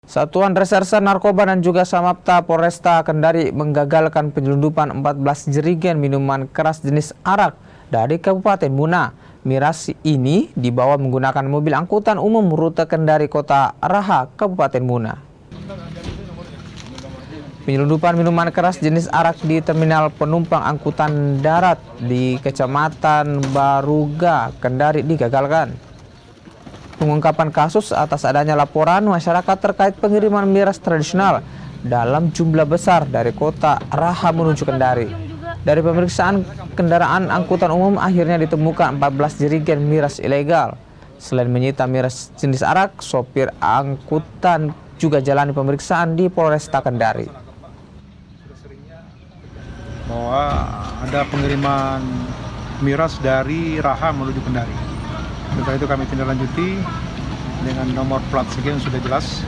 Satuan Reserse Narkoba dan juga Samapta Polresta Kendari menggagalkan penyelundupan 14 jerigen minuman keras jenis arak dari Kabupaten Muna. Miras ini dibawa menggunakan mobil angkutan umum rute Kendari Kota Raha, Kabupaten Muna. Penyelundupan minuman keras jenis arak di terminal penumpang angkutan darat di Kecamatan Baruga, Kendari digagalkan. Pengungkapan kasus atas adanya laporan masyarakat terkait pengiriman miras tradisional dalam jumlah besar dari kota Raha menuju Kendari. Dari pemeriksaan kendaraan angkutan umum akhirnya ditemukan 14 jerigen miras ilegal. Selain menyita miras jenis arak, sopir angkutan juga jalani pemeriksaan di Polresta Kendari. Bahwa ada pengiriman miras dari Raha menuju Kendari. Setelah itu kami tindak lanjuti dengan nomor plat sekian sudah jelas,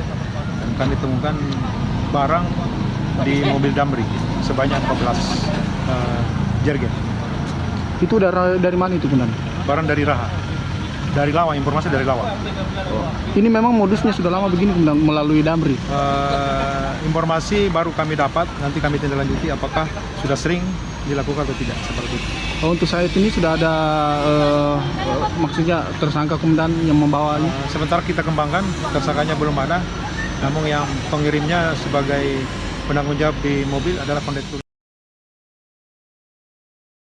dan kami temukan barang di mobil Damri sebanyak 14 jerigen. Itu dari mana itu, Bunda? Barang dari Raha, dari Lawa, informasi dari Lawa. Ini memang modusnya sudah lama begini, Bunda, melalui Damri. Informasi baru kami dapat, nanti kami tindak lanjuti apakah sudah sering dilakukan atau tidak seperti itu. Untuk saat ini sudah ada maksudnya tersangka kemudian yang membawanya. Sementara kita kembangkan, tersangkanya belum ada, namun yang pengirimnya sebagai penanggung jawab di mobil adalah kondektur.